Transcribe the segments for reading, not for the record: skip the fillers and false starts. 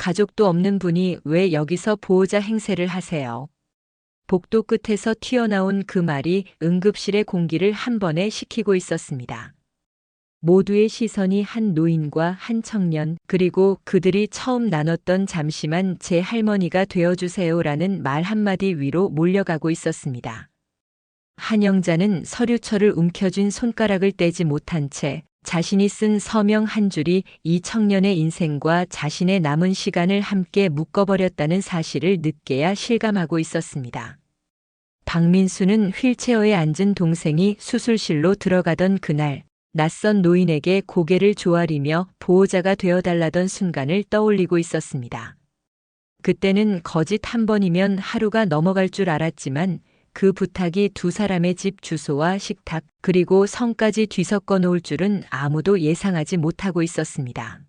가족도 없는 분이 왜 여기서 보호자 행세를 하세요? 복도 끝에서 튀어나온 그 말이 응급실의 공기를 한 번에 식히고 있었습니다. 모두의 시선이 한 노인과 한 청년, 그리고 그들이 처음 나눴던 잠시만 제 할머니가 되어주세요라는 말 한마디 위로 몰려가고 있었습니다. 한영자는 서류철을 움켜쥔 손가락을 떼지 못한 채 자신이 쓴 서명 한 줄이 이 청년의 인생과 자신의 남은 시간을 함께 묶어버렸다는 사실을 늦게야 실감하고 있었습니다. 박민수는 휠체어에 앉은 동생이 수술실로 들어가던 그날, 낯선 노인에게 고개를 조아리며 보호자가 되어달라던 순간을 떠올리고 있었습니다. 그때는 거짓 한 번이면 하루가 넘어갈 줄 알았지만 그 부탁이 두 사람의 집 주소와 식탁, 그리고 성까지 뒤섞어 놓을 줄은 아무도 예상하지 못하고 있었습니다.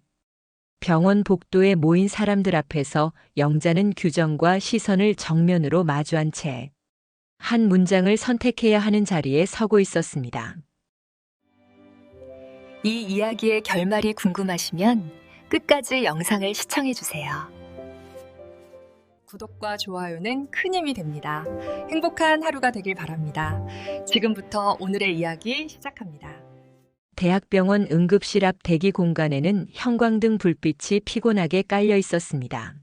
병원 복도에 모인 사람들 앞에서 영자는 규정과 시선을 정면으로 마주한 채 한 문장을 선택해야 하는 자리에 서고 있었습니다. 이 이야기의 결말이 궁금하시면 끝까지 영상을 시청해주세요. 구독과 좋아요는 큰 힘이 됩니다. 행복한 하루가 되길 바랍니다. 지금부터 오늘의 이야기 시작합니다. 대학병원 응급실 앞 대기 공간에는 형광등 불빛이 피곤하게 깔려 있었습니다.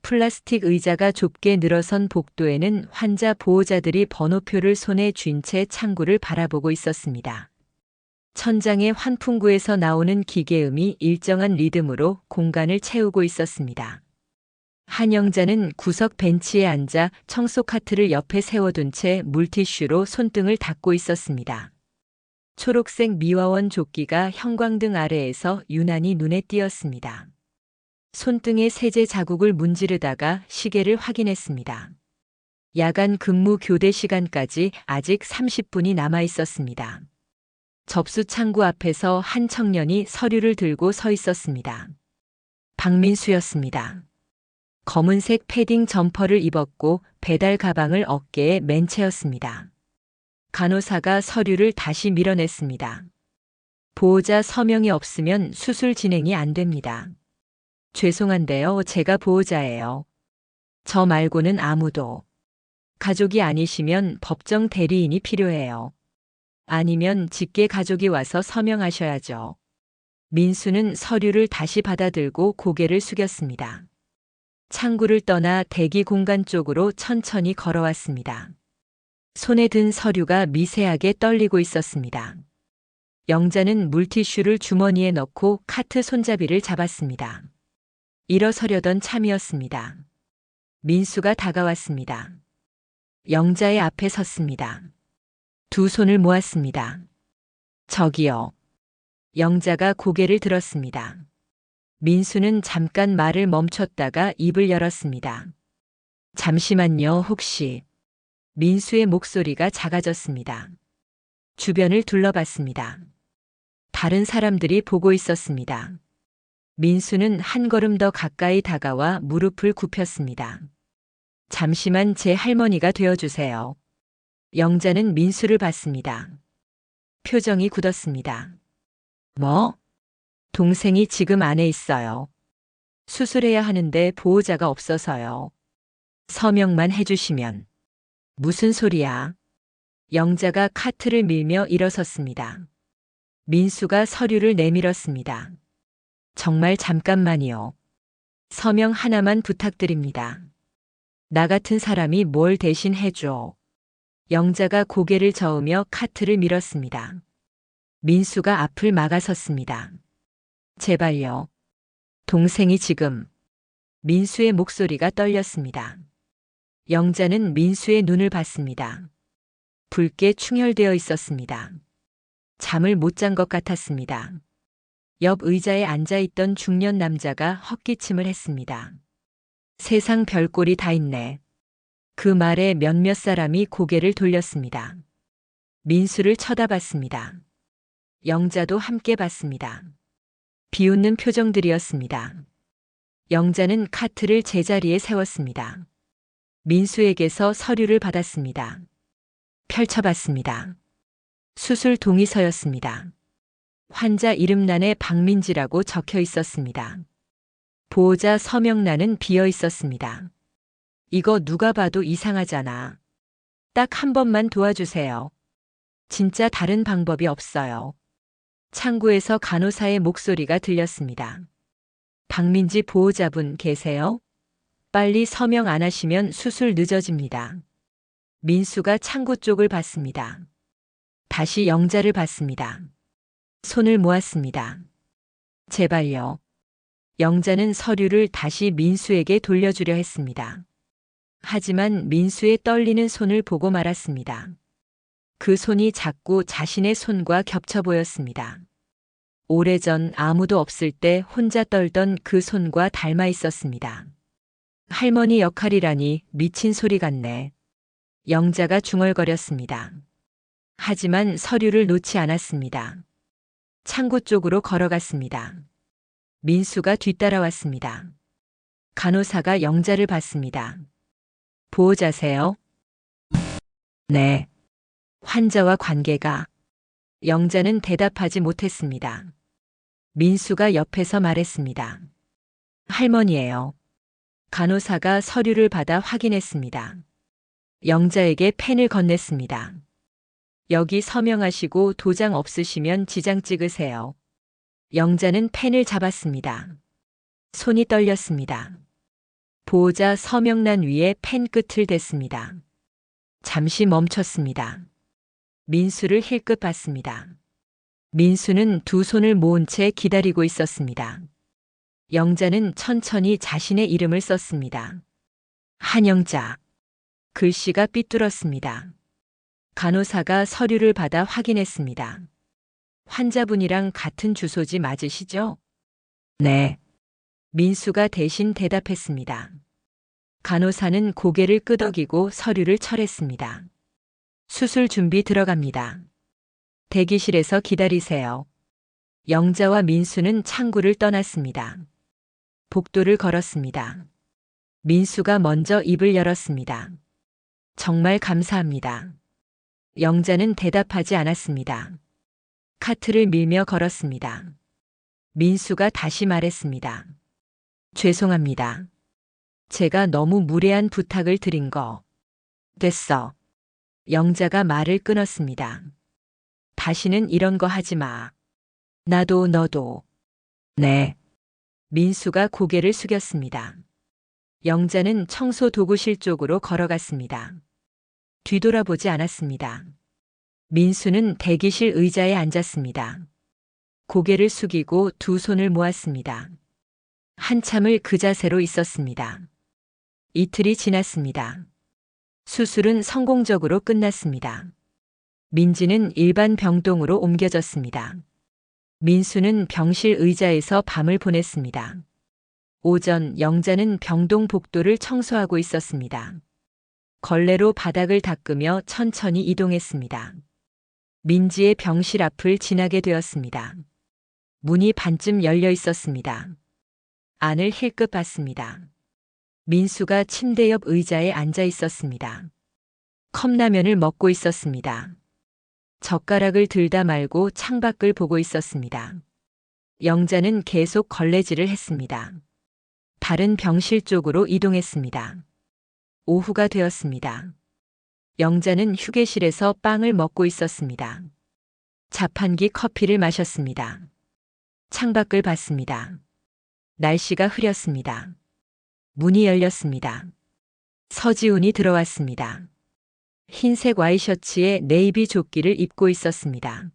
플라스틱 의자가 좁게 늘어선 복도에는 환자 보호자들이 번호표를 손에 쥔 채 창구를 바라보고 있었습니다. 천장의 환풍구에서 나오는 기계음이 일정한 리듬으로 공간을 채우고 있었습니다. 한영자는 구석 벤치에 앉아 청소 카트를 옆에 세워둔 채 물티슈로 손등을 닦고 있었습니다. 초록색 미화원 조끼가 형광등 아래에서 유난히 눈에 띄었습니다. 손등에 세제 자국을 문지르다가 시계를 확인했습니다. 야간 근무 교대 시간까지 아직 30분이 남아 있었습니다. 접수 창구 앞에서 한 청년이 서류를 들고 서 있었습니다. 박민수였습니다. 검은색 패딩 점퍼를 입었고 배달 가방을 어깨에 맨 채였습니다. 간호사가 서류를 다시 밀어냈습니다. 보호자 서명이 없으면 수술 진행이 안 됩니다. 죄송한데요, 제가 보호자예요. 저 말고는 아무도. 가족이 아니시면 법정 대리인이 필요해요. 아니면 직계 가족이 와서 서명하셔야죠. 민수는 서류를 다시 받아들고 고개를 숙였습니다. 창구를 떠나 대기 공간 쪽으로 천천히 걸어왔습니다. 손에 든 서류가 미세하게 떨리고 있었습니다. 영자는 물티슈를 주머니에 넣고 카트 손잡이를 잡았습니다. 일어서려던 참이었습니다. 민수가 다가왔습니다. 영자의 앞에 섰습니다. 두 손을 모았습니다. 저기요. 영자가 고개를 들었습니다. 민수는 잠깐 말을 멈췄다가 입을 열었습니다. 잠시만요, 혹시. 민수의 목소리가 작아졌습니다. 주변을 둘러봤습니다. 다른 사람들이 보고 있었습니다. 민수는 한 걸음 더 가까이 다가와 무릎을 굽혔습니다. 잠시만 제 할머니가 되어주세요. 영자는 민수를 봤습니다. 표정이 굳었습니다. 뭐? 동생이 지금 안에 있어요. 수술해야 하는데 보호자가 없어서요. 서명만 해주시면. 무슨 소리야? 영자가 카트를 밀며 일어섰습니다. 민수가 서류를 내밀었습니다. 정말 잠깐만요. 서명 하나만 부탁드립니다. 나 같은 사람이 뭘 대신 해줘. 영자가 고개를 저으며 카트를 밀었습니다. 민수가 앞을 막아섰습니다. 제발요. 동생이 지금. 민수의 목소리가 떨렸습니다. 영자는 민수의 눈을 봤습니다. 붉게 충혈되어 있었습니다. 잠을 못 잔 것 같았습니다. 옆 의자에 앉아있던 중년 남자가 헛기침을 했습니다. 세상 별꼴이 다 있네. 그 말에 몇몇 사람이 고개를 돌렸습니다. 민수를 쳐다봤습니다. 영자도 함께 봤습니다. 비웃는 표정들이었습니다. 영자는 카트를 제자리에 세웠습니다. 민수에게서 서류를 받았습니다. 펼쳐봤습니다. 수술 동의서였습니다. 환자 이름란에 박민지라고 적혀 있었습니다. 보호자 서명란은 비어 있었습니다. 이거 누가 봐도 이상하잖아. 딱 한 번만 도와주세요. 진짜 다른 방법이 없어요. 창구에서 간호사의 목소리가 들렸습니다. 박민지 보호자분 계세요? 빨리 서명 안 하시면 수술 늦어집니다. 민수가 창구 쪽을 봤습니다. 다시 영자를 봤습니다. 손을 모았습니다. 제발요. 영자는 서류를 다시 민수에게 돌려주려 했습니다. 하지만 민수의 떨리는 손을 보고 말았습니다. 그 손이 자꾸 자신의 손과 겹쳐 보였습니다. 오래전 아무도 없을 때 혼자 떨던 그 손과 닮아 있었습니다. 할머니 역할이라니 미친 소리 같네. 영자가 중얼거렸습니다. 하지만 서류를 놓지 않았습니다. 창구 쪽으로 걸어갔습니다. 민수가 뒤따라왔습니다. 간호사가 영자를 봤습니다. 보호자세요? 네. 환자와 관계가. 영자는 대답하지 못했습니다. 민수가 옆에서 말했습니다. 할머니예요. 간호사가 서류를 받아 확인했습니다. 영자에게 펜을 건넸습니다. 여기 서명하시고 도장 없으시면 지장 찍으세요. 영자는 펜을 잡았습니다. 손이 떨렸습니다. 보호자 서명란 위에 펜 끝을 댔습니다. 잠시 멈췄습니다. 민수를 힐끗 봤습니다. 민수는 두 손을 모은 채 기다리고 있었습니다. 영자는 천천히 자신의 이름을 썼습니다. 한영자. 글씨가 삐뚤었습니다. 간호사가 서류를 받아 확인했습니다. 환자분이랑 같은 주소지 맞으시죠? 네. 민수가 대신 대답했습니다. 간호사는 고개를 끄덕이고 서류를 철했습니다. 수술 준비 들어갑니다. 대기실에서 기다리세요. 영자와 민수는 창구를 떠났습니다. 복도를 걸었습니다. 민수가 먼저 입을 열었습니다. 정말 감사합니다. 영자는 대답하지 않았습니다. 카트를 밀며 걸었습니다. 민수가 다시 말했습니다. 죄송합니다. 제가 너무 무례한 부탁을 드린 거. 됐어. 영자가 말을 끊었습니다. 다시는 이런 거 하지 마. 나도 너도. 네. 민수가 고개를 숙였습니다. 영자는 청소 도구실 쪽으로 걸어갔습니다. 뒤돌아보지 않았습니다. 민수는 대기실 의자에 앉았습니다. 고개를 숙이고 두 손을 모았습니다. 한참을 그 자세로 있었습니다. 이틀이 지났습니다. 수술은 성공적으로 끝났습니다. 민지는 일반 병동으로 옮겨졌습니다. 민수는 병실 의자에서 밤을 보냈습니다. 오전 영자는 병동 복도를 청소하고 있었습니다. 걸레로 바닥을 닦으며 천천히 이동했습니다. 민지의 병실 앞을 지나게 되었습니다. 문이 반쯤 열려 있었습니다. 안을 힐끗 봤습니다. 민수가 침대 옆 의자에 앉아 있었습니다. 컵라면을 먹고 있었습니다. 젓가락을 들다 말고 창밖을 보고 있었습니다. 영자는 계속 걸레질을 했습니다. 다른 병실 쪽으로 이동했습니다. 오후가 되었습니다. 영자는 휴게실에서 빵을 먹고 있었습니다. 자판기 커피를 마셨습니다. 창밖을 봤습니다. 날씨가 흐렸습니다. 문이 열렸습니다. 서지훈이 들어왔습니다. 흰색 와이셔츠에 네이비 조끼를 입고 있었습니다.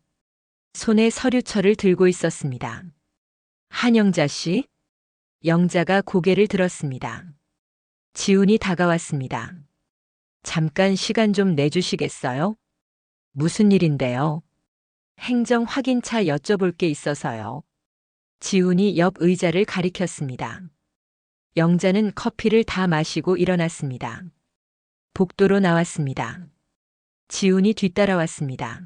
손에 서류철을 들고 있었습니다. 한영자 씨? 영자가 고개를 들었습니다. 지훈이 다가왔습니다. 잠깐 시간 좀 내주시겠어요? 무슨 일인데요? 행정 확인차 여쭤볼 게 있어서요. 지훈이 옆 의자를 가리켰습니다. 영자는 커피를 다 마시고 일어났습니다. 복도로 나왔습니다. 지훈이 뒤따라왔습니다.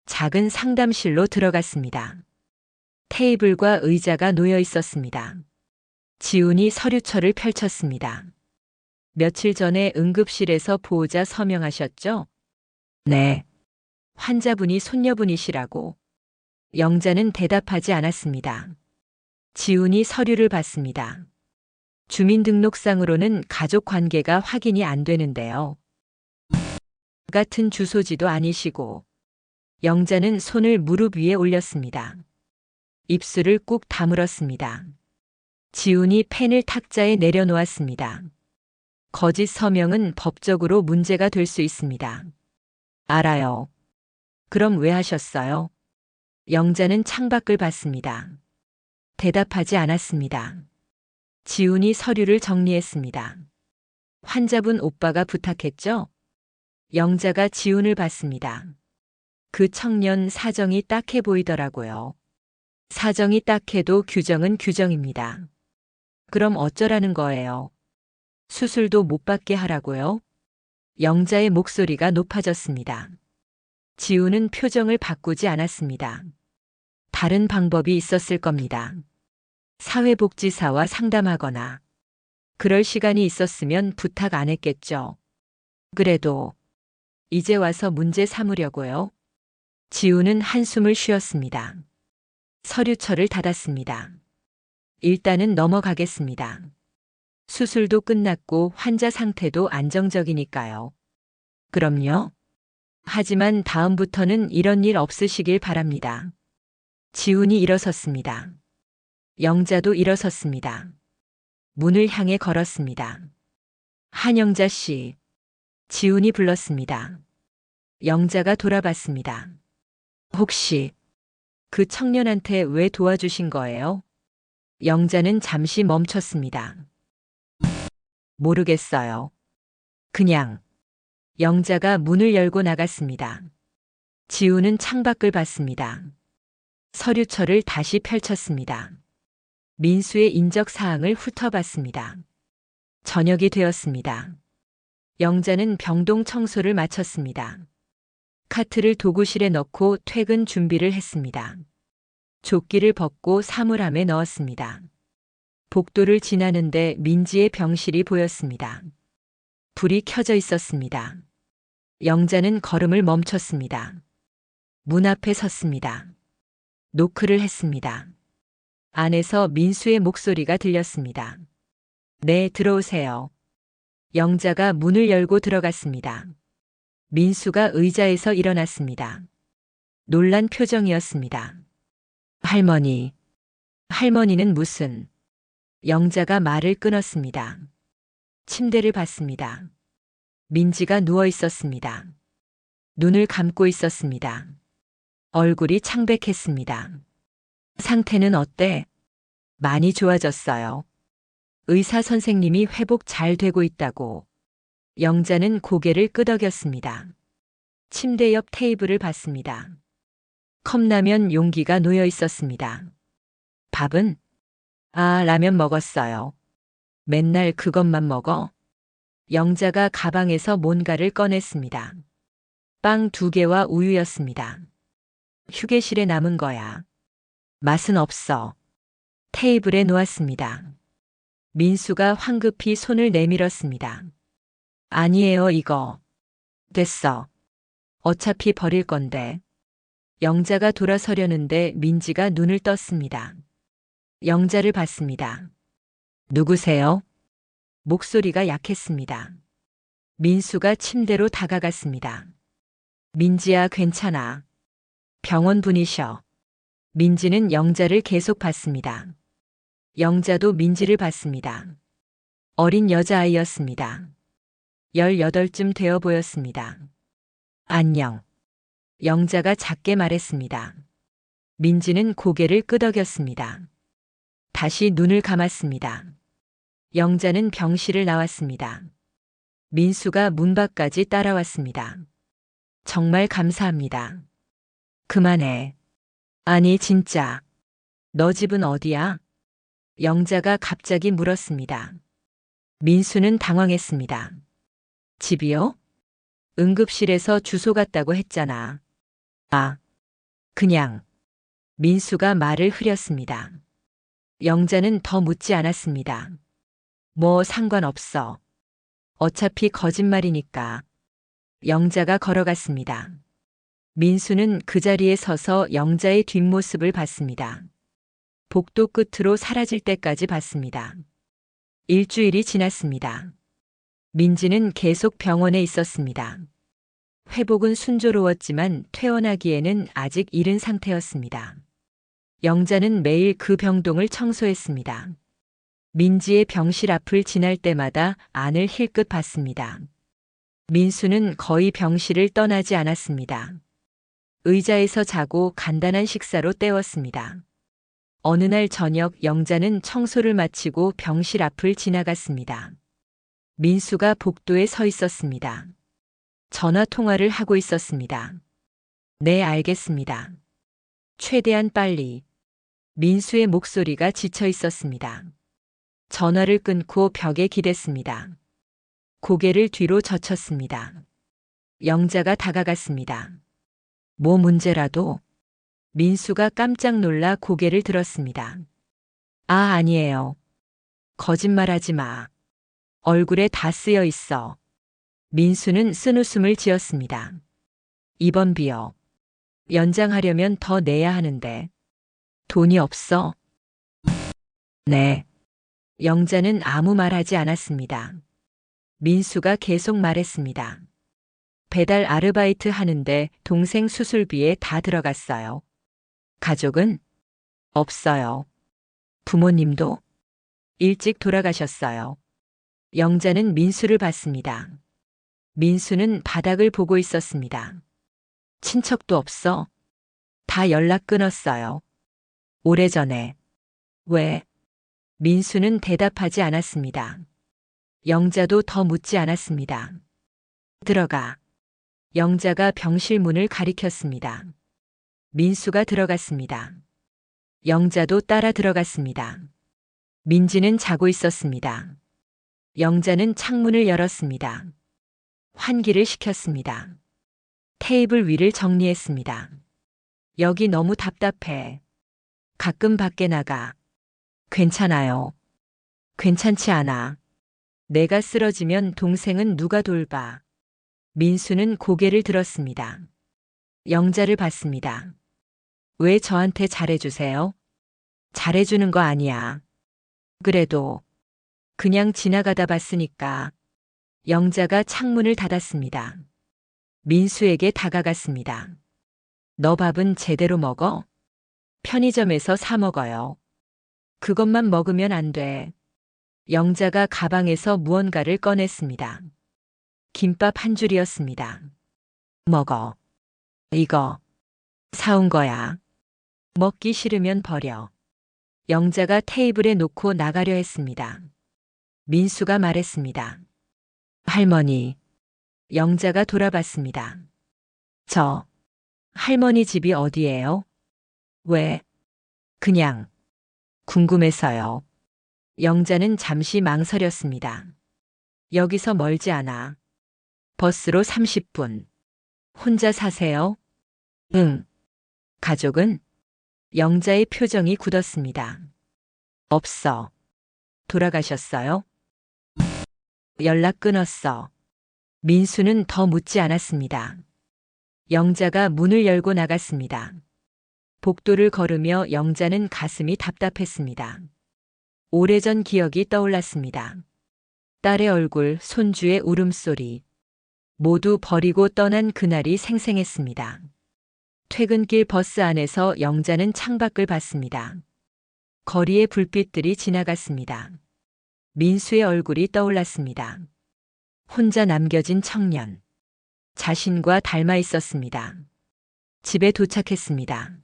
작은 상담실로 들어갔습니다. 테이블과 의자가 놓여 있었습니다. 지훈이 서류철을 펼쳤습니다. 며칠 전에 응급실에서 보호자 서명하셨죠? 네. 환자분이 손녀분이시라고. 영자는 대답하지 않았습니다. 지훈이 서류를 받습니다. 주민등록상으로는 가족 관계가 확인이 안 되는데요. 같은 주소지도 아니시고. 영자는 손을 무릎 위에 올렸습니다. 입술을 꾹 다물었습니다. 지훈이 펜을 탁자에 내려놓았습니다. 거짓 서명은 법적으로 문제가 될 수 있습니다. 알아요. 그럼 왜 하셨어요? 영자는 창밖을 봤습니다. 대답하지 않았습니다. 지훈이 서류를 정리했습니다. 환자분 오빠가 부탁했죠? 영자가 지훈을 봤습니다. 그 청년 사정이 딱해 보이더라고요. 사정이 딱해도 규정은 규정입니다. 그럼 어쩌라는 거예요? 수술도 못 받게 하라고요? 영자의 목소리가 높아졌습니다. 지훈은 표정을 바꾸지 않았습니다. 다른 방법이 있었을 겁니다. 사회복지사와 상담하거나 그럴 시간이 있었으면 부탁 안 했겠죠. 그래도 이제 와서 문제 삼으려고요. 지훈은 한숨을 쉬었습니다. 서류철을 닫았습니다. 일단은 넘어가겠습니다. 수술도 끝났고 환자 상태도 안정적이니까요. 그럼요. 하지만 다음부터는 이런 일 없으시길 바랍니다. 지훈이 일어섰습니다. 영자도 일어섰습니다. 문을 향해 걸었습니다. 한영자 씨. 지훈이 불렀습니다. 영자가 돌아봤습니다. 혹시 그 청년한테 왜 도와주신 거예요? 영자는 잠시 멈췄습니다. 모르겠어요. 그냥. 영자가 문을 열고 나갔습니다. 지훈은 창밖을 봤습니다. 서류철을 다시 펼쳤습니다. 민수의 인적 사항을 훑어봤습니다. 저녁이 되었습니다. 영자는 병동 청소를 마쳤습니다. 카트를 도구실에 넣고 퇴근 준비를 했습니다. 조끼를 벗고 사물함에 넣었습니다. 복도를 지나는데 민지의 병실이 보였습니다. 불이 켜져 있었습니다. 영자는 걸음을 멈췄습니다. 문 앞에 섰습니다. 노크를 했습니다. 안에서 민수의 목소리가 들렸습니다. 네, 들어오세요. 영자가 문을 열고 들어갔습니다. 민수가 의자에서 일어났습니다. 놀란 표정이었습니다. 할머니. 할머니는 무슨. 영자가 말을 끊었습니다. 침대를 봤습니다. 민지가 누워 있었습니다. 눈을 감고 있었습니다. 얼굴이 창백했습니다. 상태는 어때? 많이 좋아졌어요. 의사 선생님이 회복 잘 되고 있다고. 영자는 고개를 끄덕였습니다. 침대 옆 테이블을 봤습니다. 컵라면 용기가 놓여 있었습니다. 밥은? 아, 라면 먹었어요. 맨날 그것만 먹어? 영자가 가방에서 뭔가를 꺼냈습니다. 빵 2개와 우유였습니다. 휴게실에 남은 거야. 맛은 없어. 테이블에 놓았습니다. 민수가 황급히 손을 내밀었습니다. 아니에요, 이거. 됐어. 어차피 버릴 건데. 영자가 돌아서려는데 민지가 눈을 떴습니다. 영자를 봤습니다. 누구세요? 목소리가 약했습니다. 민수가 침대로 다가갔습니다. 민지야, 괜찮아. 병원 분이셔. 민지는 영자를 계속 봤습니다. 영자도 민지를 봤습니다. 어린 여자아이였습니다. 18쯤 되어 보였습니다. 안녕. 영자가 작게 말했습니다. 민지는 고개를 끄덕였습니다. 다시 눈을 감았습니다. 영자는 병실을 나왔습니다. 민수가 문 밖까지 따라왔습니다. 정말 감사합니다. 그만해. 아니, 진짜. 너 집은 어디야? 영자가 갑자기 물었습니다. 민수는 당황했습니다. 집이요? 응급실에서 주소 같다고 했잖아. 아, 그냥. 민수가 말을 흐렸습니다. 영자는 더 묻지 않았습니다. 뭐 상관없어. 어차피 거짓말이니까. 영자가 걸어갔습니다. 민수는 그 자리에 서서 영자의 뒷모습을 봤습니다. 복도 끝으로 사라질 때까지 봤습니다. 일주일이 지났습니다. 민지는 계속 병원에 있었습니다. 회복은 순조로웠지만 퇴원하기에는 아직 이른 상태였습니다. 영자는 매일 그 병동을 청소했습니다. 민지의 병실 앞을 지날 때마다 안을 힐끗 봤습니다. 민수는 거의 병실을 떠나지 않았습니다. 의자에서 자고 간단한 식사로 때웠습니다. 어느 날 저녁 영자는 청소를 마치고 병실 앞을 지나갔습니다. 민수가 복도에 서 있었습니다. 전화 통화를 하고 있었습니다. 네, 알겠습니다. 최대한 빨리. 민수의 목소리가 지쳐 있었습니다. 전화를 끊고 벽에 기댔습니다. 고개를 뒤로 젖혔습니다. 영자가 다가갔습니다. 뭐 문제라도? 민수가 깜짝 놀라 고개를 들었습니다. 아, 아니에요. 거짓말하지 마. 얼굴에 다 쓰여 있어. 민수는 쓴웃음을 지었습니다. 입원비요. 연장하려면 더 내야 하는데. 돈이 없어? 네. 영자는 아무 말 하지 않았습니다. 민수가 계속 말했습니다. 배달 아르바이트 하는데 동생 수술비에 다 들어갔어요. 가족은? 없어요. 부모님도? 일찍 돌아가셨어요. 영자는 민수를 봤습니다. 민수는 바닥을 보고 있었습니다. 친척도 없어? 다 연락 끊었어요. 오래전에. 왜? 민수는 대답하지 않았습니다. 영자도 더 묻지 않았습니다. 들어가. 영자가 병실 문을 가리켰습니다. 민수가 들어갔습니다. 영자도 따라 들어갔습니다. 민지는 자고 있었습니다. 영자는 창문을 열었습니다. 환기를 시켰습니다. 테이블 위를 정리했습니다. 여기 너무 답답해. 가끔 밖에 나가. 괜찮아요. 괜찮지 않아. 내가 쓰러지면 동생은 누가 돌봐. 민수는 고개를 들었습니다. 영자를 봤습니다. 왜 저한테 잘해주세요? 잘해주는 거 아니야. 그래도 그냥 지나가다 봤으니까. 영자가 창문을 닫았습니다. 민수에게 다가갔습니다. 너 밥은 제대로 먹어? 편의점에서 사 먹어요. 그것만 먹으면 안 돼. 영자가 가방에서 무언가를 꺼냈습니다. 김밥 한 줄이었습니다. 먹어. 이거 사온 거야. 먹기 싫으면 버려. 영자가 테이블에 놓고 나가려 했습니다. 민수가 말했습니다. 할머니. 영자가 돌아봤습니다. 저 할머니 집이 어디예요? 왜? 그냥 궁금해서요. 영자는 잠시 망설였습니다. 여기서 멀지 않아. 버스로 30분. 혼자 사세요? 응. 가족은? 영자의 표정이 굳었습니다. 없어. 돌아가셨어요? 연락 끊었어. 민수는 더 묻지 않았습니다. 영자가 문을 열고 나갔습니다. 복도를 걸으며 영자는 가슴이 답답했습니다. 오래전 기억이 떠올랐습니다. 딸의 얼굴, 손주의 울음소리. 모두 버리고 떠난 그날이 생생했습니다. 퇴근길 버스 안에서 영자는 창밖을 봤습니다. 거리의 불빛들이 지나갔습니다. 민수의 얼굴이 떠올랐습니다. 혼자 남겨진 청년. 자신과 닮아 있었습니다. 집에 도착했습니다.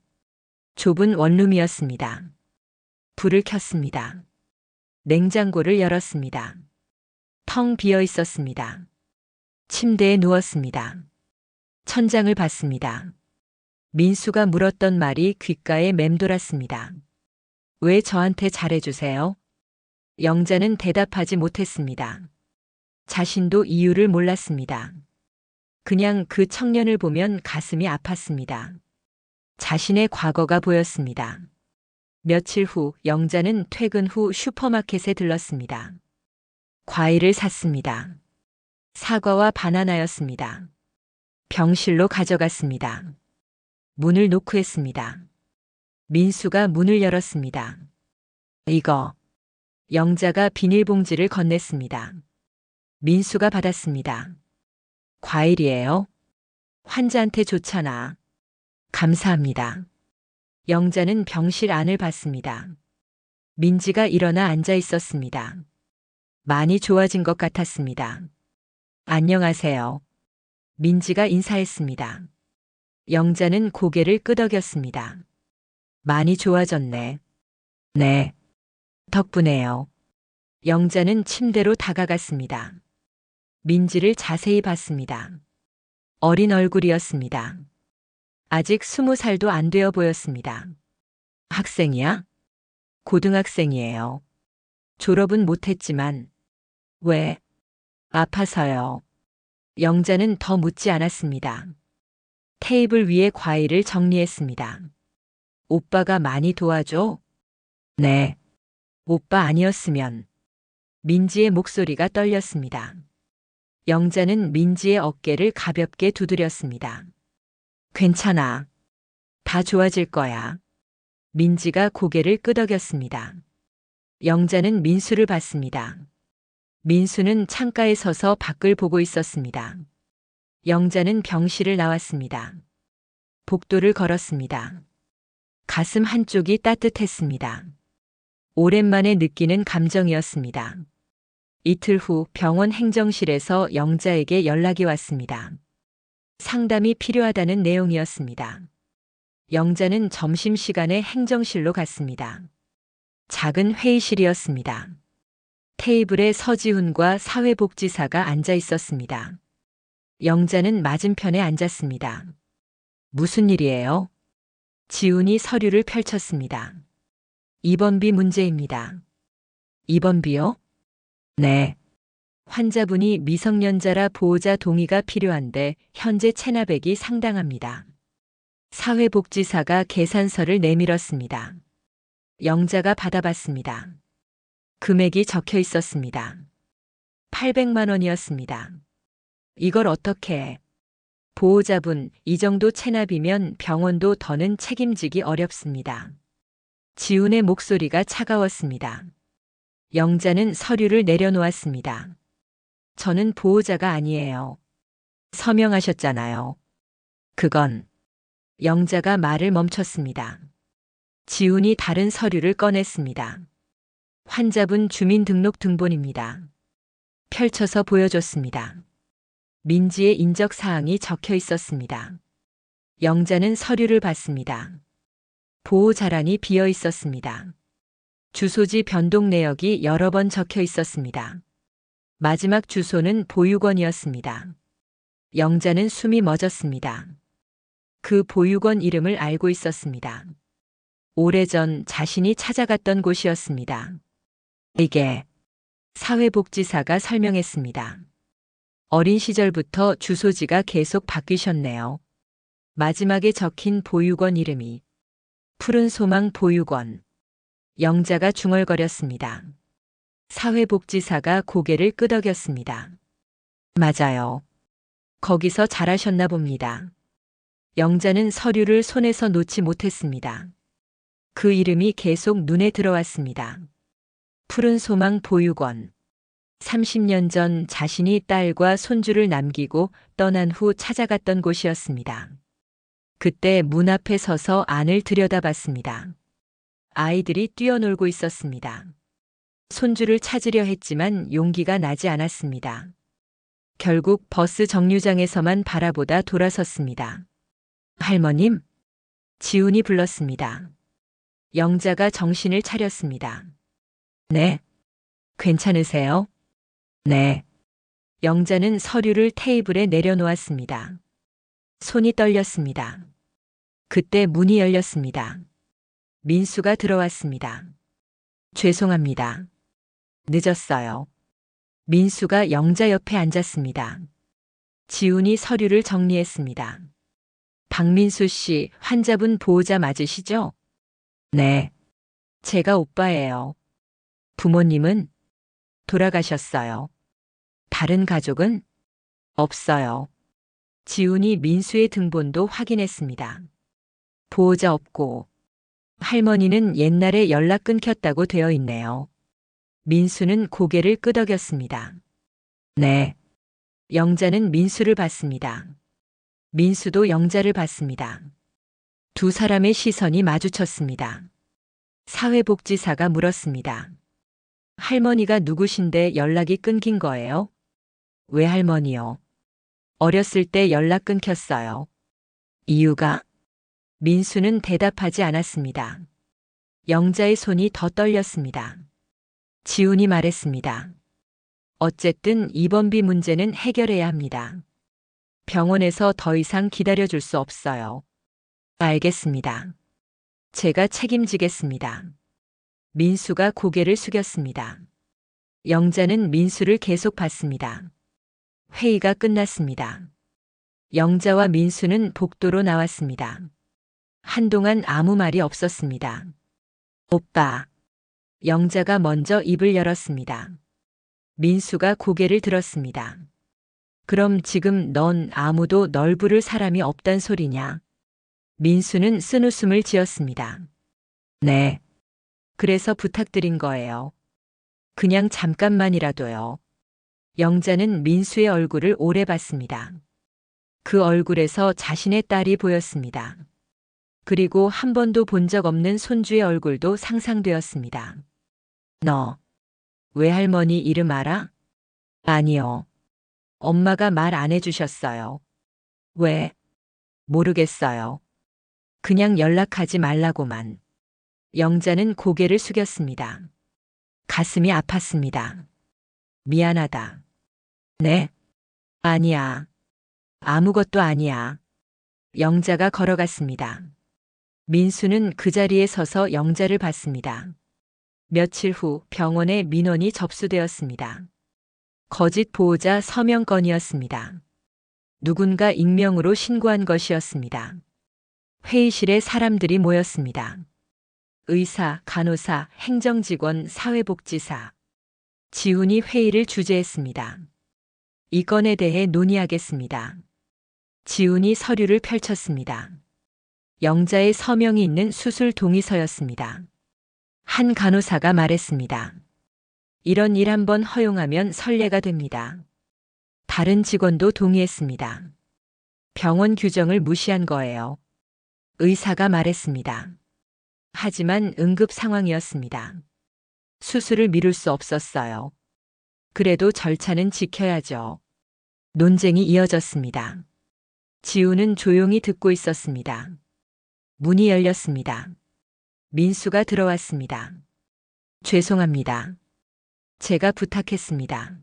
좁은 원룸이었습니다. 불을 켰습니다. 냉장고를 열었습니다. 텅 비어 있었습니다. 침대에 누웠습니다. 천장을 봤습니다. 민수가 물었던 말이 귓가에 맴돌았습니다. 왜 저한테 잘해주세요? 영자는 대답하지 못했습니다. 자신도 이유를 몰랐습니다. 그냥 그 청년을 보면 가슴이 아팠습니다. 자신의 과거가 보였습니다. 며칠 후 영자는 퇴근 후 슈퍼마켓에 들렀습니다. 과일을 샀습니다. 사과와 바나나였습니다. 병실로 가져갔습니다. 문을 노크했습니다. 민수가 문을 열었습니다. 이거. 영자가 비닐봉지를 건넸습니다. 민수가 받았습니다. 과일이에요? 환자한테 좋잖아. 감사합니다. 영자는 병실 안을 봤습니다. 민지가 일어나 앉아 있었습니다. 많이 좋아진 것 같았습니다. 안녕하세요. 민지가 인사했습니다. 영자는 고개를 끄덕였습니다. 많이 좋아졌네. 네. 덕분에요. 영자는 침대로 다가갔습니다. 민지를 자세히 봤습니다. 어린 얼굴이었습니다. 아직 20살도 안 되어 보였습니다. 학생이야? 고등학생이에요. 졸업은 못했지만. 왜? 아파서요. 영자는 더 묻지 않았습니다. 테이블 위에 과일을 정리했습니다. 오빠가 많이 도와줘? 네. 오빠 아니었으면. 민지의 목소리가 떨렸습니다. 영자는 민지의 어깨를 가볍게 두드렸습니다. 괜찮아. 다 좋아질 거야. 민지가 고개를 끄덕였습니다. 영자는 민수를 봤습니다. 민수는 창가에 서서 밖을 보고 있었습니다. 영자는 병실을 나왔습니다. 복도를 걸었습니다. 가슴 한쪽이 따뜻했습니다. 오랜만에 느끼는 감정이었습니다. 이틀 후 병원 행정실에서 영자에게 연락이 왔습니다. 상담이 필요하다는 내용이었습니다. 영자는 점심시간에 행정실로 갔습니다. 작은 회의실이었습니다. 테이블에 서지훈과 사회복지사가 앉아 있었습니다. 영자는 맞은편에 앉았습니다. 무슨 일이에요? 지훈이 서류를 펼쳤습니다. 입원비 문제입니다. 입원비요? 네. 환자분이 미성년자라 보호자 동의가 필요한데 현재 체납액이 상당합니다. 사회복지사가 계산서를 내밀었습니다. 영자가 받아봤습니다. 금액이 적혀 있었습니다. 800만 원이었습니다. 이걸 어떻게 해? 보호자분, 이 정도 체납이면 병원도 더는 책임지기 어렵습니다. 지훈의 목소리가 차가웠습니다. 영자는 서류를 내려놓았습니다. 저는 보호자가 아니에요. 서명하셨잖아요. 그건. 영자가 말을 멈췄습니다. 지훈이 다른 서류를 꺼냈습니다. 환자분 주민등록등본입니다. 펼쳐서 보여줬습니다. 민지의 인적사항이 적혀 있었습니다. 영자는 서류를 봤습니다. 보호자란이 비어 있었습니다. 주소지 변동 내역이 여러 번 적혀 있었습니다. 마지막 주소는 보육원이었습니다. 영자는 숨이 멎었습니다. 그 보육원 이름을 알고 있었습니다. 오래전 자신이 찾아갔던 곳이었습니다. 이게 사회복지사가 설명했습니다. 어린 시절부터 주소지가 계속 바뀌셨네요. 마지막에 적힌 보육원 이름이 푸른 소망 보육원. 영자가 중얼거렸습니다. 사회복지사가 고개를 끄덕였습니다. 맞아요. 거기서 잘하셨나 봅니다. 영자는 서류를 손에서 놓지 못했습니다. 그 이름이 계속 눈에 들어왔습니다. 푸른 소망 보육원. 30년 전 자신이 딸과 손주를 남기고 떠난 후 찾아갔던 곳이었습니다. 그때 문 앞에 서서 안을 들여다봤습니다. 아이들이 뛰어놀고 있었습니다. 손주를 찾으려 했지만 용기가 나지 않았습니다. 결국 버스 정류장에서만 바라보다 돌아섰습니다. 할머님? 지훈이 불렀습니다. 영자가 정신을 차렸습니다. 네. 괜찮으세요? 네. 영자는 서류를 테이블에 내려놓았습니다. 손이 떨렸습니다. 그때 문이 열렸습니다. 민수가 들어왔습니다. 죄송합니다. 늦었어요. 민수가 영자 옆에 앉았습니다. 지훈이 서류를 정리했습니다. 박민수 씨, 환자분 보호자 맞으시죠? 네. 제가 오빠예요. 부모님은 돌아가셨어요. 다른 가족은 없어요. 지훈이 민수의 등본도 확인했습니다. 보호자 없고 할머니는 옛날에 연락 끊겼다고 되어 있네요. 민수는 고개를 끄덕였습니다. 네. 영자는 민수를 봤습니다. 민수도 영자를 봤습니다. 두 사람의 시선이 마주쳤습니다. 사회복지사가 물었습니다. 할머니가 누구신데 연락이 끊긴 거예요? 왜 할머니요? 어렸을 때 연락 끊겼어요. 이유가? 민수는 대답하지 않았습니다. 영자의 손이 더 떨렸습니다. 지훈이 말했습니다. 어쨌든 입원비 문제는 해결해야 합니다. 병원에서 더 이상 기다려줄 수 없어요. 알겠습니다. 제가 책임지겠습니다. 민수가 고개를 숙였습니다. 영자는 민수를 계속 봤습니다. 회의가 끝났습니다. 영자와 민수는 복도로 나왔습니다. 한동안 아무 말이 없었습니다. 오빠. 영자가 먼저 입을 열었습니다. 민수가 고개를 들었습니다. 그럼 지금 넌 아무도 널 부를 사람이 없단 소리냐? 민수는 쓴웃음을 지었습니다. 네. 그래서 부탁드린 거예요. 그냥 잠깐만이라도요. 영자는 민수의 얼굴을 오래 봤습니다. 그 얼굴에서 자신의 딸이 보였습니다. 그리고 한 번도 본 적 없는 손주의 얼굴도 상상되었습니다. 너, 외할머니 이름 알아? 아니요. 엄마가 말 안 해주셨어요. 왜? 모르겠어요. 그냥 연락하지 말라고만. 영자는 고개를 숙였습니다. 가슴이 아팠습니다. 미안하다. 네? 아니야. 아무것도 아니야. 영자가 걸어갔습니다. 민수는 그 자리에 서서 영자를 봤습니다. 며칠 후 병원에 민원이 접수되었습니다. 거짓 보호자 서명 건이었습니다. 누군가 익명으로 신고한 것이었습니다. 회의실에 사람들이 모였습니다. 의사, 간호사, 행정직원, 사회복지사. 지훈이 회의를 주재했습니다. 이 건에 대해 논의하겠습니다. 지훈이 서류를 펼쳤습니다. 영자의 서명이 있는 수술 동의서였습니다. 한 간호사가 말했습니다. 이런 일 한번 허용하면 선례가 됩니다. 다른 직원도 동의했습니다. 병원 규정을 무시한 거예요. 의사가 말했습니다. 하지만 응급 상황이었습니다. 수술을 미룰 수 없었어요. 그래도 절차는 지켜야죠. 논쟁이 이어졌습니다. 지우는 조용히 듣고 있었습니다. 문이 열렸습니다. 민수가 들어왔습니다. 죄송합니다. 제가 부탁했습니다.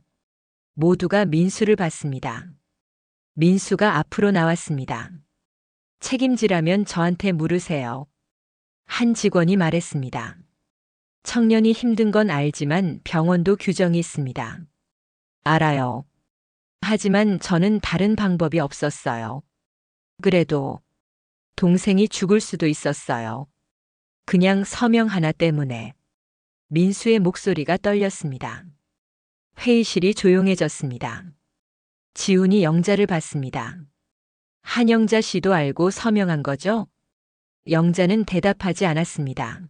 모두가 민수를 봤습니다. 민수가 앞으로 나왔습니다. 책임지라면 저한테 물으세요. 한 직원이 말했습니다. 청년이 힘든 건 알지만 병원도 규정이 있습니다. 알아요. 하지만 저는 다른 방법이 없었어요. 그래도 동생이 죽을 수도 있었어요. 그냥 서명 하나 때문에. 민수의 목소리가 떨렸습니다. 회의실이 조용해졌습니다. 지훈이 영자를 봤습니다. 한영자 씨도 알고 서명한 거죠? 영자는 대답하지 않았습니다.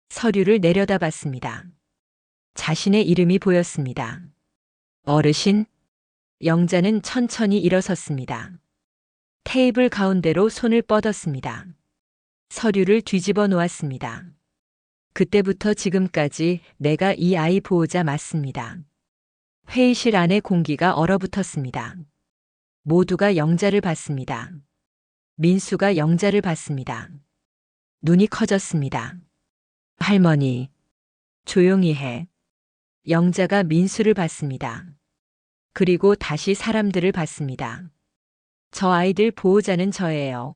서류를 내려다봤습니다. 자신의 이름이 보였습니다. 어르신? 영자는 천천히 일어섰습니다. 테이블 가운데로 손을 뻗었습니다. 서류를 뒤집어 놓았습니다. 그때부터 지금까지 내가 이 아이 보호자 맞습니다. 회의실 안의 공기가 얼어붙었습니다. 모두가 영자를 봤습니다. 민수가 영자를 봤습니다. 눈이 커졌습니다. 할머니, 조용히 해. 영자가 민수를 봤습니다. 그리고 다시 사람들을 봤습니다. 저 아이들 보호자는 저예요.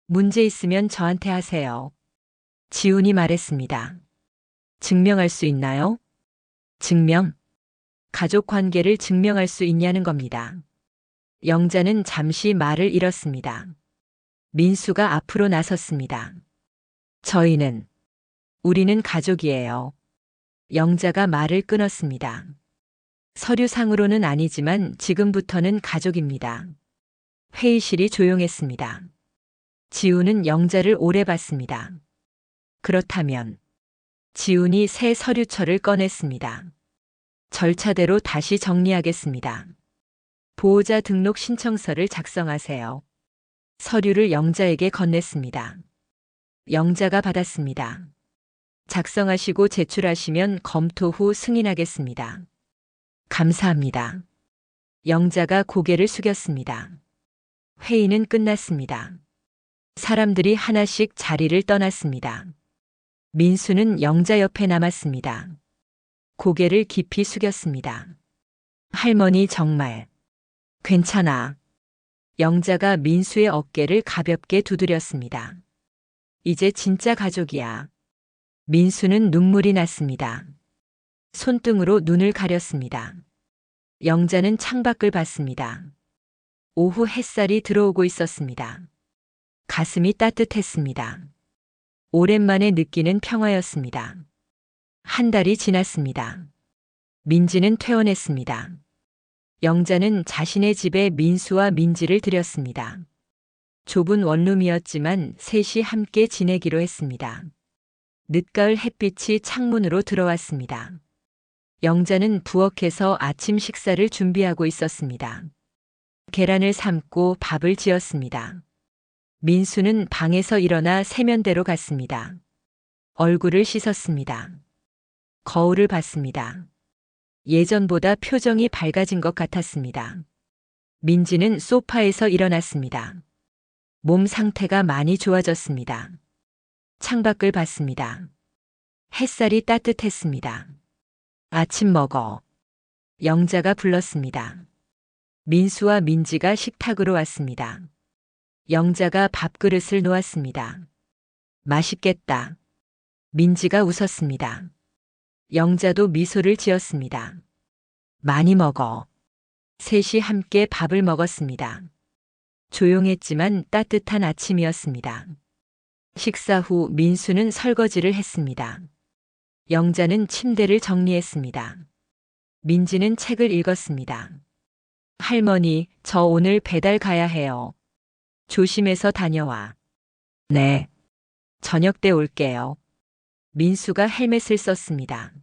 문제 있으면 저한테 하세요. 지훈이 말했습니다. 증명할 수 있나요? 증명? 가족 관계를 증명할 수 있냐는 겁니다. 영자는 잠시 말을 잃었습니다. 민수가 앞으로 나섰습니다. 우리는 가족이에요. 영자가 말을 끊었습니다. 서류상으로는 아니지만 지금부터는 가족입니다. 회의실이 조용했습니다. 지우는 영자를 오래 봤습니다. 그렇다면 지훈이 새 서류철을 꺼냈습니다. 절차대로 다시 정리하겠습니다. 보호자 등록 신청서를 작성하세요. 서류를 영자에게 건넸습니다. 영자가 받았습니다. 작성하시고 제출하시면 검토 후 승인하겠습니다. 감사합니다. 영자가 고개를 숙였습니다. 회의는 끝났습니다. 사람들이 하나씩 자리를 떠났습니다. 민수는 영자 옆에 남았습니다. 고개를 깊이 숙였습니다. 할머니 정말 괜찮아. 영자가 민수의 어깨를 가볍게 두드렸습니다. 이제 진짜 가족이야. 민수는 눈물이 났습니다. 손등으로 눈을 가렸습니다. 영자는 창밖을 봤습니다. 오후 햇살이 들어오고 있었습니다. 가슴이 따뜻했습니다. 오랜만에 느끼는 평화였습니다. 한 달이 지났습니다. 민지는 퇴원했습니다. 영자는 자신의 집에 민수와 민지를 들였습니다. 좁은 원룸이었지만 셋이 함께 지내기로 했습니다. 늦가을 햇빛이 창문으로 들어왔습니다. 영자는 부엌에서 아침 식사를 준비하고 있었습니다. 계란을 삶고 밥을 지었습니다. 민수는 방에서 일어나 세면대로 갔습니다. 얼굴을 씻었습니다. 거울을 봤습니다. 예전보다 표정이 밝아진 것 같았습니다. 민지는 소파에서 일어났습니다. 몸 상태가 많이 좋아졌습니다. 창밖을 봤습니다. 햇살이 따뜻했습니다. 아침 먹어. 영자가 불렀습니다. 민수와 민지가 식탁으로 왔습니다. 영자가 밥그릇을 놓았습니다. 맛있겠다. 민지가 웃었습니다. 영자도 미소를 지었습니다. 많이 먹어. 셋이 함께 밥을 먹었습니다. 조용했지만 따뜻한 아침이었습니다. 식사 후 민수는 설거지를 했습니다. 영자는 침대를 정리했습니다. 민지는 책을 읽었습니다. 할머니, 저 오늘 배달 가야 해요. 조심해서 다녀와. 네. 저녁 때 올게요. 민수가 헬멧을 썼습니다.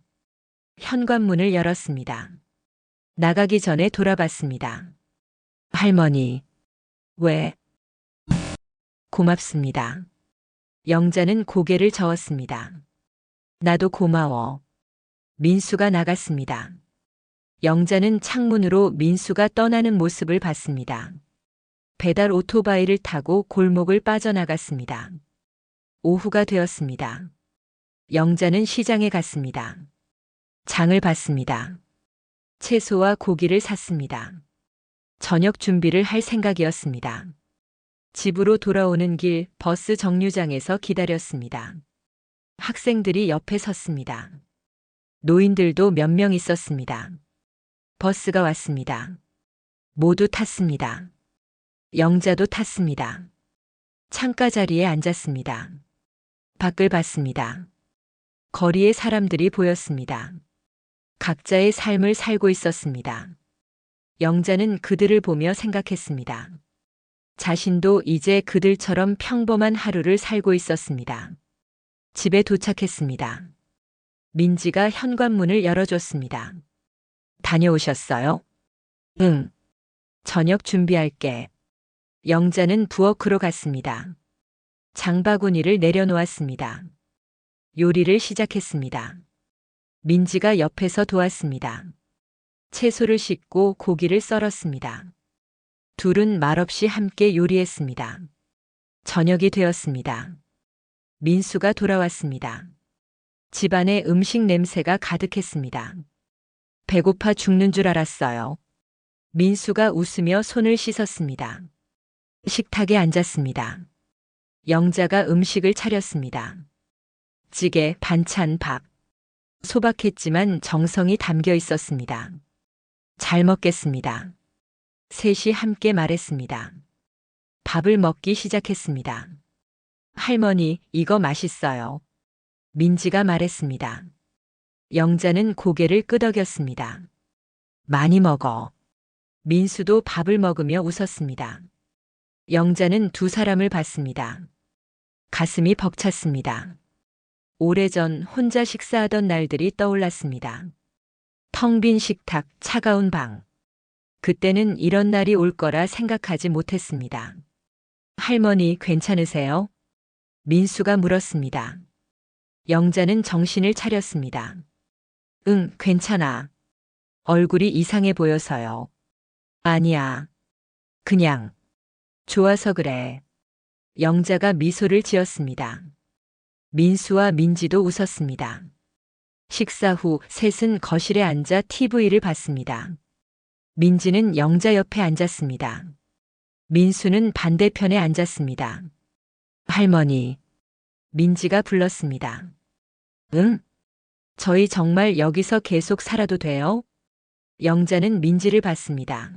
현관문을 열었습니다. 나가기 전에 돌아봤습니다. 할머니. 왜? 고맙습니다. 영자는 고개를 저었습니다. 나도 고마워. 민수가 나갔습니다. 영자는 창문으로 민수가 떠나는 모습을 봤습니다. 배달 오토바이를 타고 골목을 빠져나갔습니다. 오후가 되었습니다. 영자는 시장에 갔습니다. 장을 봤습니다. 채소와 고기를 샀습니다. 저녁 준비를 할 생각이었습니다. 집으로 돌아오는 길 버스 정류장에서 기다렸습니다. 학생들이 옆에 섰습니다. 노인들도 몇 명 있었습니다. 버스가 왔습니다. 모두 탔습니다. 영자도 탔습니다. 창가 자리에 앉았습니다. 밖을 봤습니다. 거리에 사람들이 보였습니다. 각자의 삶을 살고 있었습니다. 영자는 그들을 보며 생각했습니다. 자신도 이제 그들처럼 평범한 하루를 살고 있었습니다. 집에 도착했습니다. 민지가 현관문을 열어줬습니다. 다녀오셨어요? 응. 저녁 준비할게. 영자는 부엌으로 갔습니다. 장바구니를 내려놓았습니다. 요리를 시작했습니다. 민지가 옆에서 도왔습니다. 채소를 씻고 고기를 썰었습니다. 둘은 말없이 함께 요리했습니다. 저녁이 되었습니다. 민수가 돌아왔습니다. 집안에 음식 냄새가 가득했습니다. 배고파 죽는 줄 알았어요. 민수가 웃으며 손을 씻었습니다. 식탁에 앉았습니다. 영자가 음식을 차렸습니다. 찌개, 반찬, 밥. 소박했지만 정성이 담겨 있었습니다. 잘 먹겠습니다. 셋이 함께 말했습니다. 밥을 먹기 시작했습니다. 할머니, 이거 맛있어요. 민지가 말했습니다. 영자는 고개를 끄덕였습니다. 많이 먹어. 민수도 밥을 먹으며 웃었습니다. 영자는 두 사람을 봤습니다. 가슴이 벅찼습니다. 오래전 혼자 식사하던 날들이 떠올랐습니다. 텅 빈 식탁, 차가운 방. 그때는 이런 날이 올 거라 생각하지 못했습니다. 할머니, 괜찮으세요? 민수가 물었습니다. 영자는 정신을 차렸습니다. 응, 괜찮아. 얼굴이 이상해 보여서요. 아니야. 그냥. 좋아서 그래. 영자가 미소를 지었습니다. 민수와 민지도 웃었습니다. 식사 후 셋은 거실에 앉아 TV를 봤습니다. 민지는 영자 옆에 앉았습니다. 민수는 반대편에 앉았습니다. 할머니. 민지가 불렀습니다. 응? 저희 정말 여기서 계속 살아도 돼요? 영자는 민지를 봤습니다.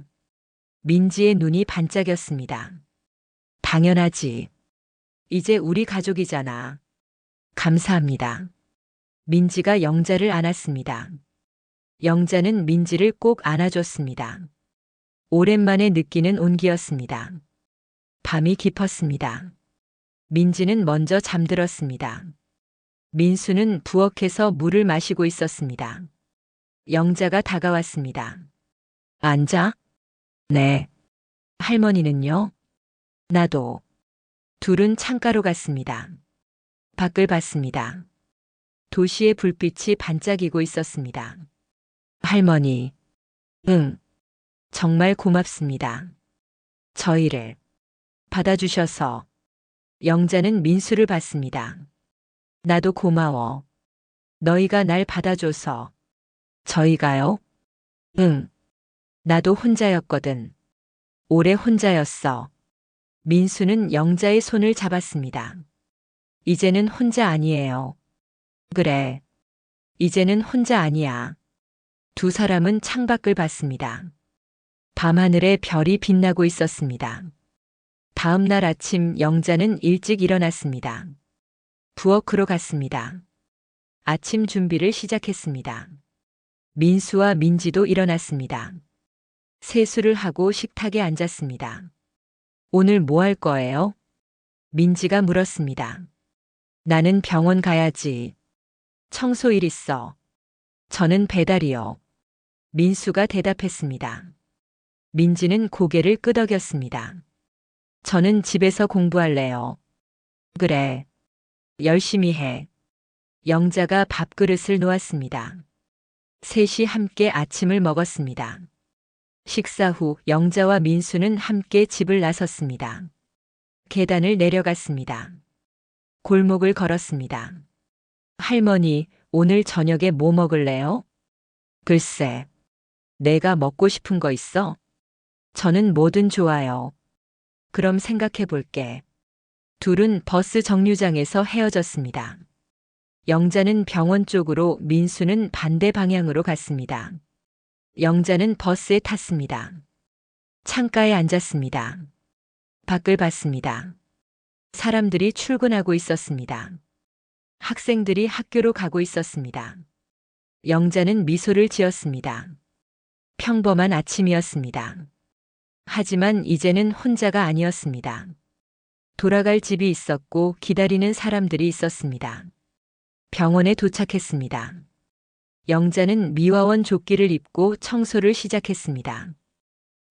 민지의 눈이 반짝였습니다. 당연하지. 이제 우리 가족이잖아. 감사합니다. 민지가 영자를 안았습니다. 영자는 민지를 꼭 안아줬습니다. 오랜만에 느끼는 온기였습니다. 밤이 깊었습니다. 민지는 먼저 잠들었습니다. 민수는 부엌에서 물을 마시고 있었습니다. 영자가 다가왔습니다. 앉아? 네. 할머니는요? 나도. 둘은 창가로 갔습니다. 밖을 봤습니다. 도시의 불빛이 반짝이고 있었습니다. 할머니. 응. 정말 고맙습니다. 저희를 받아주셔서. 영자는 민수를 봤습니다. 나도 고마워. 너희가 날 받아줘서. 저희가요? 응. 나도 혼자였거든. 오래 혼자였어. 민수는 영자의 손을 잡았습니다. 이제는 혼자 아니에요. 그래. 이제는 혼자 아니야. 두 사람은 창밖을 봤습니다. 밤하늘에 별이 빛나고 있었습니다. 다음 날 아침 영자는 일찍 일어났습니다. 부엌으로 갔습니다. 아침 준비를 시작했습니다. 민수와 민지도 일어났습니다. 세수를 하고 식탁에 앉았습니다. 오늘 뭐 할 거예요? 민지가 물었습니다. 나는 병원 가야지. 청소일 있어. 저는 배달이요. 민수가 대답했습니다. 민지는 고개를 끄덕였습니다. 저는 집에서 공부할래요. 그래. 열심히 해. 영자가 밥그릇을 놓았습니다. 셋이 함께 아침을 먹었습니다. 식사 후 영자와 민수는 함께 집을 나섰습니다. 계단을 내려갔습니다. 골목을 걸었습니다. 할머니, 오늘 저녁에 뭐 먹을래요? 글쎄, 내가 먹고 싶은 거 있어? 저는 뭐든 좋아요. 그럼 생각해 볼게. 둘은 버스 정류장에서 헤어졌습니다. 영자는 병원 쪽으로, 민수는 반대 방향으로 갔습니다. 영자는 버스에 탔습니다. 창가에 앉았습니다. 밖을 봤습니다. 사람들이 출근하고 있었습니다. 학생들이 학교로 가고 있었습니다. 영자는 미소를 지었습니다. 평범한 아침이었습니다. 하지만 이제는 혼자가 아니었습니다. 돌아갈 집이 있었고 기다리는 사람들이 있었습니다. 병원에 도착했습니다. 영자는 미화원 조끼를 입고 청소를 시작했습니다.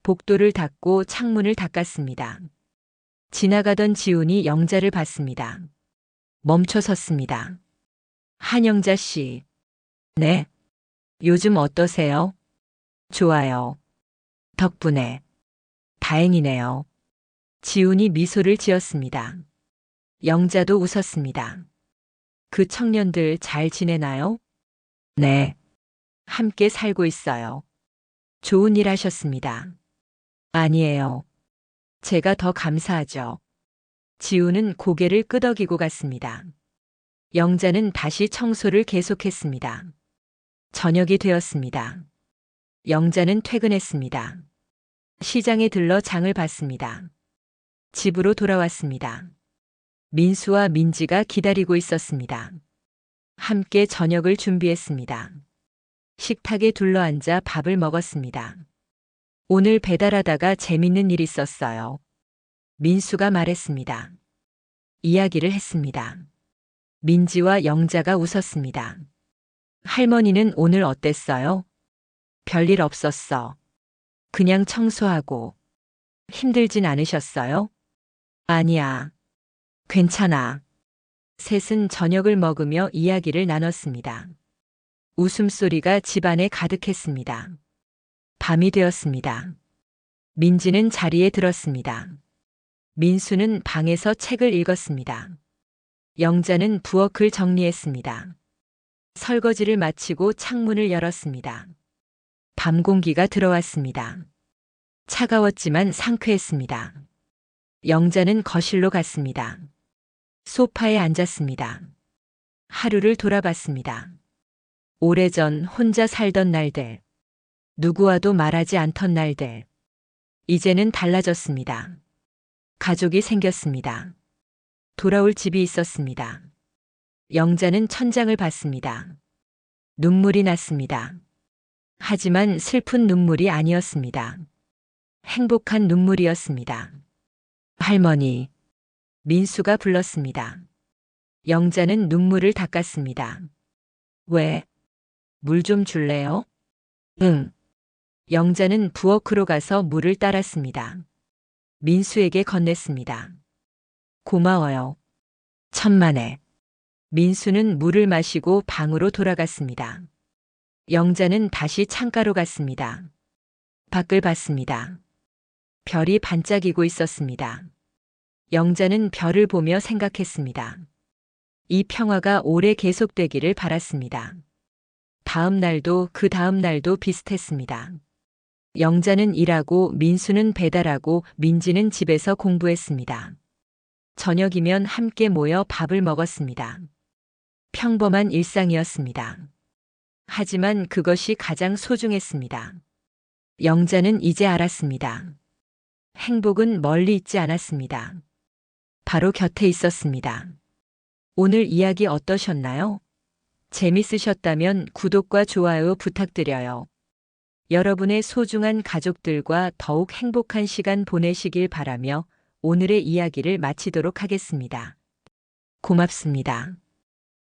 복도를 닦고 창문을 닦았습니다. 지나가던 지훈이 영자를 봤습니다. 멈춰 섰습니다. 한영자 씨. 네. 요즘 어떠세요? 좋아요. 덕분에. 다행이네요. 지훈이 미소를 지었습니다. 영자도 웃었습니다. 그 청년들 잘 지내나요? 네. 함께 살고 있어요. 좋은 일 하셨습니다. 아니에요. 제가 더 감사하죠. 지우는 고개를 끄덕이고 갔습니다. 영자는 다시 청소를 계속했습니다. 저녁이 되었습니다. 영자는 퇴근했습니다. 시장에 들러 장을 봤습니다. 집으로 돌아왔습니다. 민수와 민지가 기다리고 있었습니다. 함께 저녁을 준비했습니다. 식탁에 둘러앉아 밥을 먹었습니다. 오늘 배달하다가 재밌는 일 있었어요. 민수가 말했습니다. 이야기를 했습니다. 민지와 영자가 웃었습니다. 할머니는 오늘 어땠어요? 별일 없었어. 그냥 청소하고. 힘들진 않으셨어요? 아니야. 괜찮아. 셋은 저녁을 먹으며 이야기를 나눴습니다. 웃음소리가 집안에 가득했습니다. 밤이 되었습니다. 민지는 자리에 들었습니다. 민수는 방에서 책을 읽었습니다. 영자는 부엌 글 정리했습니다. 설거지를 마치고 창문을 열었습니다. 밤 공기가 들어왔습니다. 차가웠지만 상쾌했습니다. 영자는 거실로 갔습니다. 소파에 앉았습니다. 하루를 돌아봤습니다. 오래전 혼자 살던 날들, 누구와도 말하지 않던 날들, 이제는 달라졌습니다. 가족이 생겼습니다. 돌아올 집이 있었습니다. 영자는 천장을 봤습니다. 눈물이 났습니다. 하지만 슬픈 눈물이 아니었습니다. 행복한 눈물이었습니다. 할머니, 민수가 불렀습니다. 영자는 눈물을 닦았습니다. 왜? 물 좀 줄래요? 응. 영자는 부엌으로 가서 물을 따랐습니다. 민수에게 건넸습니다. 고마워요. 천만에. 민수는 물을 마시고 방으로 돌아갔습니다. 영자는 다시 창가로 갔습니다. 밖을 봤습니다. 별이 반짝이고 있었습니다. 영자는 별을 보며 생각했습니다. 이 평화가 오래 계속되기를 바랐습니다. 다음 날도 그 다음 날도 비슷했습니다. 영자는 일하고 민수는 배달하고 민지는 집에서 공부했습니다. 저녁이면 함께 모여 밥을 먹었습니다. 평범한 일상이었습니다. 하지만 그것이 가장 소중했습니다. 영자는 이제 알았습니다. 행복은 멀리 있지 않았습니다. 바로 곁에 있었습니다. 오늘 이야기 어떠셨나요? 재밌으셨다면 구독과 좋아요 부탁드려요. 여러분의 소중한 가족들과 더욱 행복한 시간 보내시길 바라며 오늘의 이야기를 마치도록 하겠습니다. 고맙습니다.